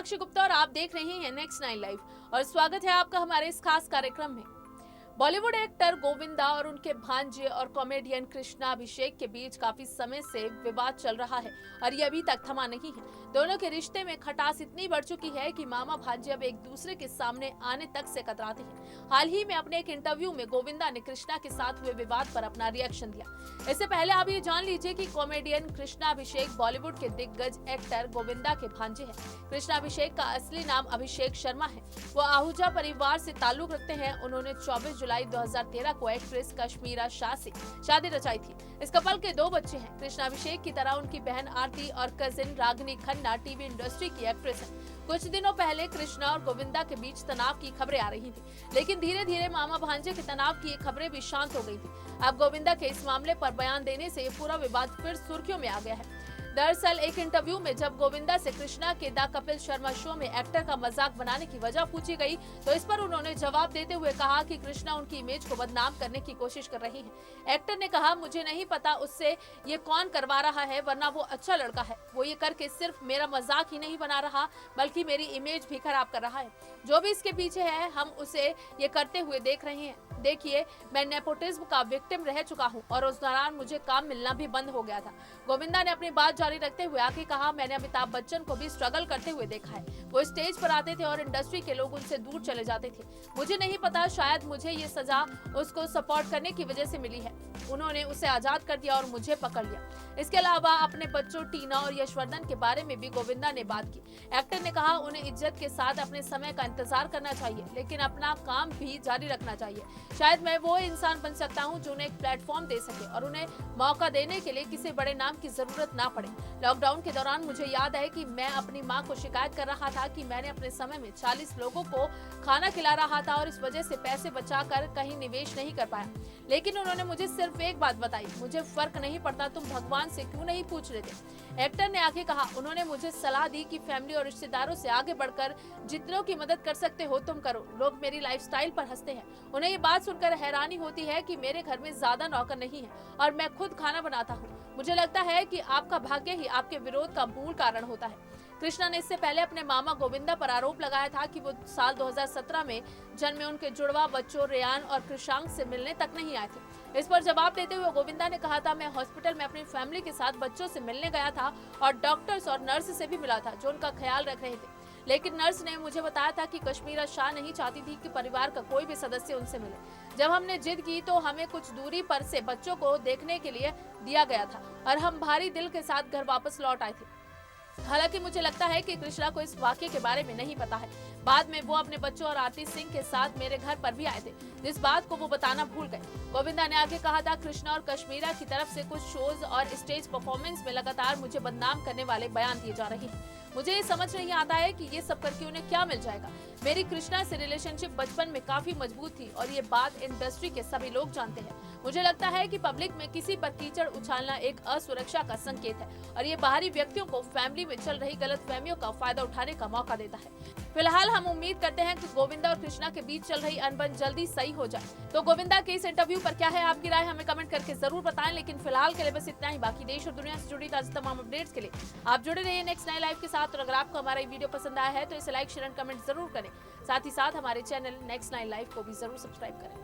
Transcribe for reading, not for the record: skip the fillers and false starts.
साक्षी गुप्ता और आप देख रहे हैं नेक्स्ट 9 लाइव और स्वागत है आपका हमारे इस खास कार्यक्रम में। बॉलीवुड एक्टर गोविंदा और उनके भांजे और कॉमेडियन कृष्णा अभिषेक के बीच काफी समय से विवाद चल रहा है और ये अभी तक थमा नहीं है। दोनों के रिश्ते में खटास इतनी बढ़ चुकी है कि मामा भांजे अब एक दूसरे के सामने आने तक से कतराते हैं। हाल ही में अपने एक इंटरव्यू में गोविंदा ने कृष्णा के साथ हुए विवाद पर अपना रिएक्शन दिया। इससे पहले आप ये जान लीजिए कि कॉमेडियन कृष्णा अभिषेक बॉलीवुड के दिग्गज एक्टर गोविंदा के भांजे हैं। कृष्णा अभिषेक का असली नाम अभिषेक शर्मा है। वो आहूजा परिवार से ताल्लुक रखते हैं। उन्होंने 24 जुलाई 2013 को एक्ट्रेस कश्मीरा शाह से शादी रचाई थी। इस कपल के 2 बच्चे हैं। कृष्णा अभिषेक की तरह उनकी बहन आरती और cousin Ragini Khanna TV industry की एक्ट्रेस है। कुछ दिनों पहले कृष्णा और गोविंदा के बीच तनाव की खबरें आ रही थी, लेकिन धीरे धीरे मामा भांजे के तनाव की ये खबरें भी शांत हो गई थी। अब गोविंदा के इस मामले पर बयान देने से ये पूरा विवाद फिर सुर्खियों में आ गया है। दरअसल एक इंटरव्यू में जब गोविंदा से कृष्णा के द कपिल शर्मा शो में एक्टर का मजाक बनाने की वजह पूछी गई तो इस पर उन्होंने जवाब देते हुए कहा कि कृष्णा उनकी इमेज को बदनाम करने की कोशिश कर रही है। एक्टर ने कहा, मुझे नहीं पता उससे ये कौन करवा रहा है, वरना वो अच्छा लड़का है। वो ये करके सिर्फ मेरा मजाक ही नहीं बना रहा बल्कि मेरी इमेज भी खराब कर रहा है। जो भी इसके पीछे है हम उसे ये करते हुए देख रहे हैं। देखिए, मैं नेपोटिज्म का विक्टिम रह चुका हूँ और उस दौरान मुझे काम मिलना भी बंद हो गया था। गोविंदा ने अपनी बात जारी रखते हुए आगे कहा, मैंने अमिताभ बच्चन को भी स्ट्रगल करते हुए देखा है। वो स्टेज पर आते थे और इंडस्ट्री के लोग उनसे दूर चले जाते थे। मुझे नहीं पता, शायद मुझे ये सजा उसको सपोर्ट करने की वजह से मिली है। उन्होंने उसे आजाद कर दिया और मुझे पकड़ लिया। इसके अलावा अपने बच्चों टीना और यशवर्धन के बारे में भी गोविंदा ने बात की। एक्टर ने कहा, उन्हें इज्जत के साथ अपने समय का इंतजार करना चाहिए, लेकिन अपना काम भी जारी रखना चाहिए। शायद मैं वो इंसान बन सकता हूँ जो उन्हें एक प्लेटफॉर्म दे सके और उन्हें मौका देने के लिए किसी बड़े नाम की जरूरत ना पड़े। लॉकडाउन के दौरान मुझे याद है कि मैं अपनी माँ को शिकायत कर रहा था कि मैंने अपने समय में 40 लोगों को खाना खिला रहा था और इस वजह से पैसे बचाकर कहीं निवेश नहीं कर पाया। लेकिन उन्होंने मुझे सिर्फ एक बात बताई, मुझे फर्क नहीं पड़ता, तुम भगवान से क्यों नहीं पूछ रहे थे। एक्टर ने आगे कहा, उन्होंने मुझे सलाह दी कि फैमिली और रिश्तेदारों से आगे बढ़कर जितनों की मदद कर सकते हो तुम करो। लोग मेरी लाइफस्टाइल पर हंसते हैं। उन्हें ये बात सुनकर हैरानी होती है कि मेरे घर में ज्यादा नौकर नहीं है और मैं खुद खाना बनाता हूँ। मुझे लगता है कि आपका भाग्य ही आपके विरोध का मूल कारण होता है। कृष्णा ने इससे पहले अपने मामा गोविंदा पर आरोप लगाया था कि वो साल 2017 में जन्मे उनके जुड़वा बच्चों रेयान और कृषांक से मिलने तक नहीं आए थे। इस पर जवाब देते हुए गोविंदा ने कहा था, मैं हॉस्पिटल में अपनी फैमिली के साथ बच्चों से मिलने गया था और डॉक्टर्स और नर्स से भी मिला था जो उनका ख्याल रख रहे थे। लेकिन नर्स ने मुझे बताया था कि कश्मीरा शाह नहीं चाहती थी कि परिवार का कोई भी सदस्य उनसे मिले। जब हमने जिद की तो हमें कुछ दूरी पर से बच्चों को देखने के लिए दिया गया था और हम भारी दिल के साथ घर वापस लौट आए थे। हालांकि मुझे लगता है कि कृष्णा को इस वाक्य के बारे में नहीं पता है। बाद में वो अपने बच्चों और आरती सिंह के साथ मेरे घर पर भी आए थे, जिस बात को वो बताना भूल गए। गोविंदा ने आगे कहा था, कृष्णा और कश्मीरा की तरफ से कुछ शोज और स्टेज परफॉर्मेंस में लगातार मुझे बदनाम करने वाले बयान दिए जा रहे हैं। मुझे ये समझ नहीं आता है कि ये सब करके उन्हें क्या मिल जाएगा। मेरी कृष्णा से रिलेशनशिप बचपन में काफी मजबूत थी और ये बात इंडस्ट्री के सभी लोग जानते हैं। मुझे लगता है कि पब्लिक में किसी पर कीचड़ उछालना एक असुरक्षा का संकेत है और ये बाहरी व्यक्तियों को फैमिली में चल रही गलतफहमियों का फायदा उठाने का मौका देता है। फिलहाल हम उम्मीद करते हैं कि गोविंदा और कृष्णा के बीच चल रही अनबन जल्दी सही हो जाए। तो गोविंदा के इस इंटरव्यू पर क्या है आपकी राय, हमें कमेंट करके जरूर बताएं। लेकिन फिलहाल के लिए बस इतना ही। बाकी देश और दुनिया से जुड़ी ताज़ा तमाम अपडेट्स के लिए आप जुड़े रहिए नेक्स्ट 9 लाइव के साथ। और अगर आपको हमारा ये वीडियो पसंद आया है तो इसे लाइक शेयर एंड कमेंट जरूर करें। साथ ही साथ हमारे चैनल नेक्स्ट 9 लाइव को भी जरूर सब्सक्राइब करें।